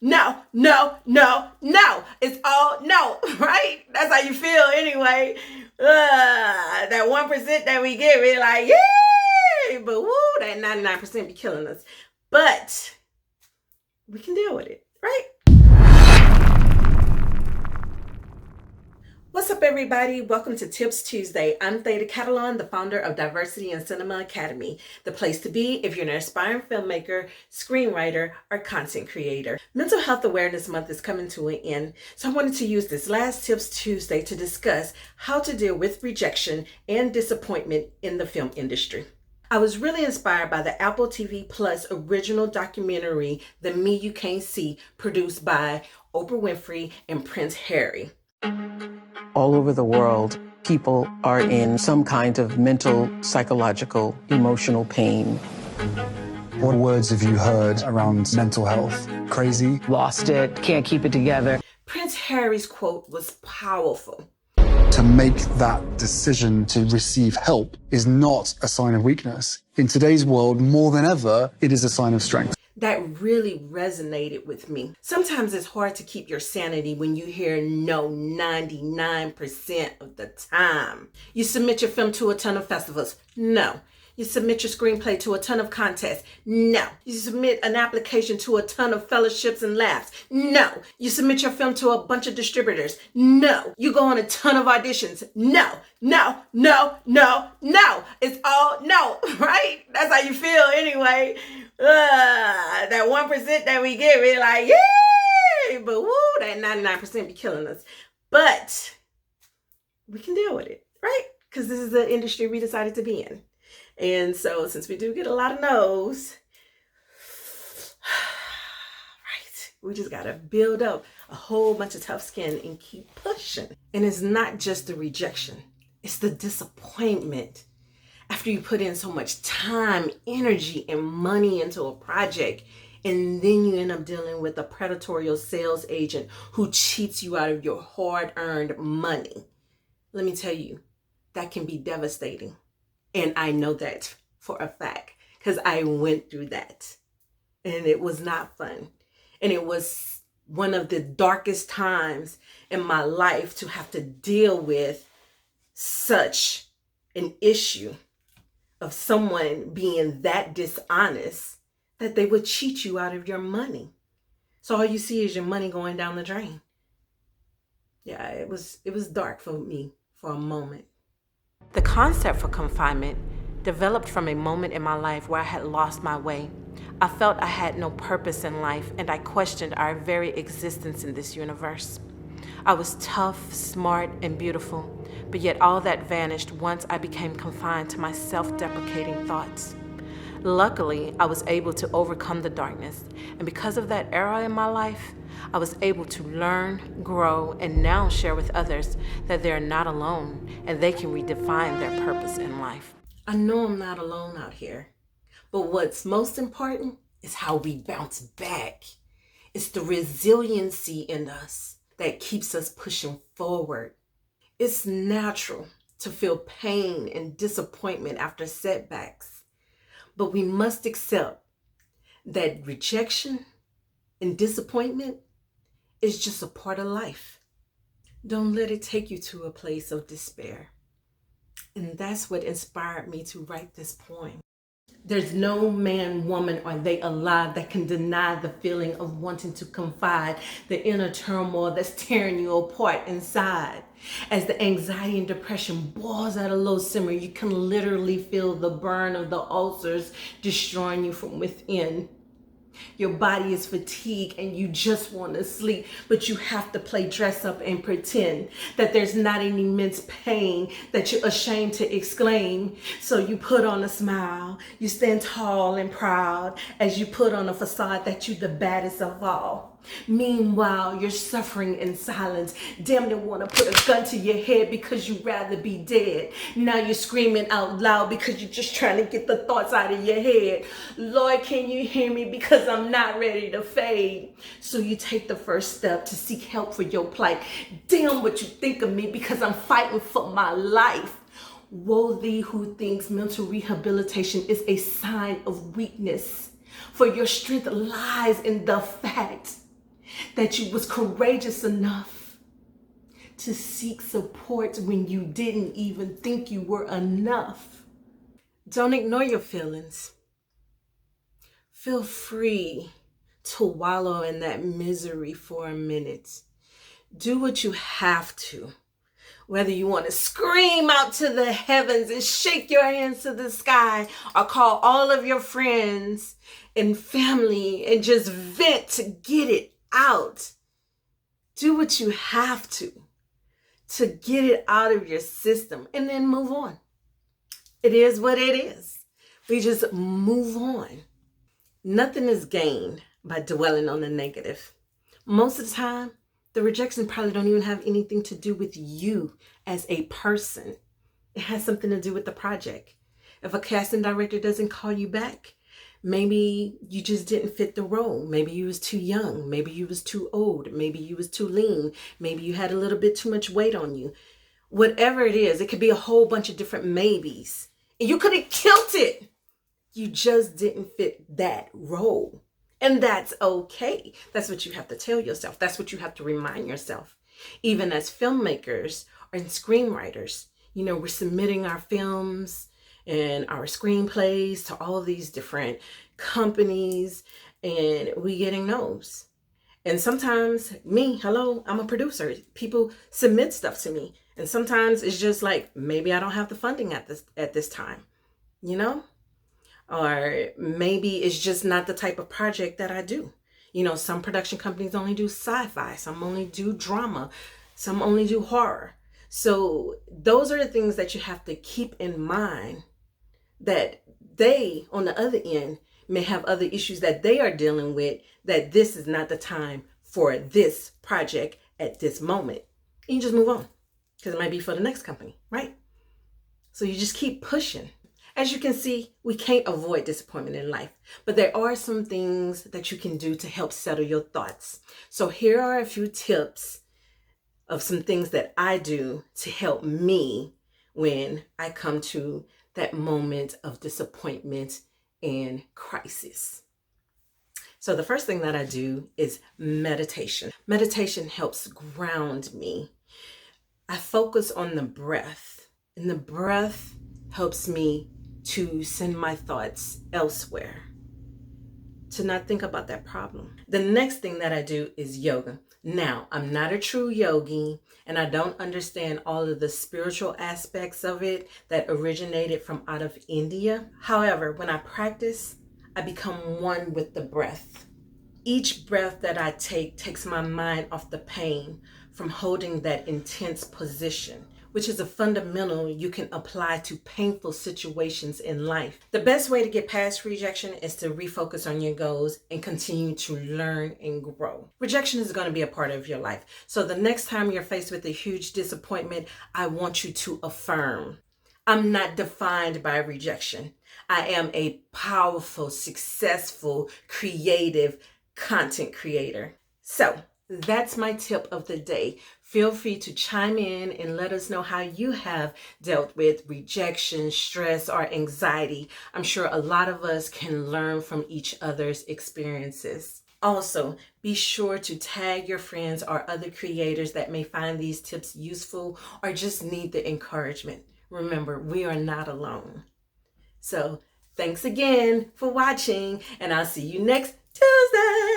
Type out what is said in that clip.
no, no, no, no. It's all no, right? That's how you feel anyway. That 1% that we get, we're like, yay! But woo, that 99% be killing us. But we can deal with it, right? What's up, everybody? Welcome to Tips Tuesday. I'm Theta Catalan, the founder of Diversity in Cinema Academy, the place to be if you're an aspiring filmmaker, screenwriter, or content creator. Mental Health Awareness Month is coming to an end, so I wanted to use this last Tips Tuesday to discuss how to deal with rejection and disappointment in the film industry. I was really inspired by the Apple TV Plus original documentary, The Me You Can't See, produced by Oprah Winfrey and Prince Harry. All over the world, people are in some kind of mental, psychological, emotional pain. What words have you heard around mental health? Crazy? Lost it, can't keep it together. Prince Harry's quote was powerful. To make that decision to receive help is not a sign of weakness. In today's world, more than ever, it is a sign of strength. That really resonated with me. Sometimes it's hard to keep your sanity when you hear no 99% of the time. You submit your film to a ton of festivals. No. You submit your screenplay to a ton of contests. No. You submit an application to a ton of fellowships and labs. No. You submit your film to a bunch of distributors. No. You go on a ton of auditions. No. No, no, no, no. It's all no, right? That's how you feel anyway. That 1% that we get, we're like, yay! But woo, that 99% be killing us. But we can deal with it, right? Because this is the industry we decided to be in. And so since we do get a lot of no's, right, we just got to build up a whole bunch of tough skin and keep pushing. And it's not just the rejection. It's the disappointment. After you put in so much time, energy, and money into a project, and then you end up dealing with a predatory sales agent who cheats you out of your hard-earned money. Let me tell you, that can be devastating. And I know that for a fact because I went through that. And it was not fun. And it was one of the darkest times in my life to have to deal with such an issue of someone being that dishonest that they would cheat you out of your money. So all you see is your money going down the drain. Yeah, it was dark for me for a moment. The concept for confinement developed from a moment in my life where I had lost my way. I felt I had no purpose in life, and I questioned our very existence in this universe. I was tough, smart, and beautiful, but yet all that vanished once I became confined to my self-deprecating thoughts. Luckily, I was able to overcome the darkness, and because of that era in my life, I was able to learn, grow, and now share with others that they're not alone and they can redefine their purpose in life. I know I'm not alone out here, but what's most important is how we bounce back. It's the resiliency in us that keeps us pushing forward. It's natural to feel pain and disappointment after setbacks, but we must accept that rejection and disappointment is just a part of life. Don't let it take you to a place of despair. And that's what inspired me to write this poem. There's no man, woman, or they alive that can deny the feeling of wanting to confide, the inner turmoil that's tearing you apart inside. As the anxiety and depression boils at a low simmer, you can literally feel the burn of the ulcers destroying you from within. Your body is fatigued and you just want to sleep, but you have to play dress up and pretend that there's not any immense pain that you're ashamed to exclaim. So you put on a smile, you stand tall and proud as you put on a facade that you're the baddest of all. Meanwhile, you're suffering in silence. Damn near want to put a gun to your head because you'd rather be dead. Now you're screaming out loud because you're just trying to get the thoughts out of your head. Lord, can you hear me? Because I'm not ready to fade. So you take the first step to seek help for your plight. Damn what you think of me because I'm fighting for my life. Woe thee who thinks mental rehabilitation is a sign of weakness. For your strength lies in the fact that you was courageous enough to seek support when you didn't even think you were enough. Don't ignore your feelings. Feel free to wallow in that misery for a minute. Do what you have to. Whether you want to scream out to the heavens and shake your hands to the sky, or call all of your friends and family and just vent to get it out. Do what you have to get it out of your system, and then move on. It is what it is. We just move on. Nothing is gained by dwelling on the negative. Most of the time, the rejection probably don't even have anything to do with you as a person. It has something to do with the project. If a casting director doesn't call you back, maybe you just didn't fit the role. Maybe you was too young. Maybe you was too old. Maybe you was too lean. Maybe you had a little bit too much weight on you. Whatever it is, it could be a whole bunch of different maybes. And you could have killed it. You just didn't fit that role. And that's okay. That's what you have to tell yourself. That's what you have to remind yourself. Even as filmmakers and screenwriters, we're submitting our films and our screenplays to all these different companies, and we getting no's. And sometimes I'm a producer. People submit stuff to me. And sometimes it's just like, maybe I don't have the funding at this time, Or maybe it's just not the type of project that I do. Some production companies only do sci-fi, some only do drama, some only do horror. So those are the things that you have to keep in mind, that they, on the other end, may have other issues that they are dealing with, that this is not the time for this project at this moment. And you just move on, because it might be for the next company, right? So you just keep pushing. As you can see, we can't avoid disappointment in life, but there are some things that you can do to help settle your thoughts. So here are a few tips of some things that I do to help me when I come to that moment of disappointment and crisis. So the first thing that I do is meditation. Meditation helps ground me. I focus on the breath, and the breath helps me to send my thoughts elsewhere, to not think about that problem. The next thing that I do is yoga. Now, I'm not a true yogi, and I don't understand all of the spiritual aspects of it that originated from out of India. However, when I practice, I become one with the breath. Each breath that I take takes my mind off the pain from holding that intense position, which is a fundamental you can apply to painful situations in life. The best way to get past rejection is to refocus on your goals and continue to learn and grow. Rejection is going to be a part of your life. So the next time you're faced with a huge disappointment, I want you to affirm, I'm not defined by rejection. I am a powerful, successful, creative content creator. So that's my tip of the day. Feel free to chime in and let us know how you have dealt with rejection, stress, or anxiety. I'm sure a lot of us can learn from each other's experiences. Also, be sure to tag your friends or other creators that may find these tips useful or just need the encouragement. Remember, we are not alone. So, thanks again for watching, and I'll see you next Tuesday.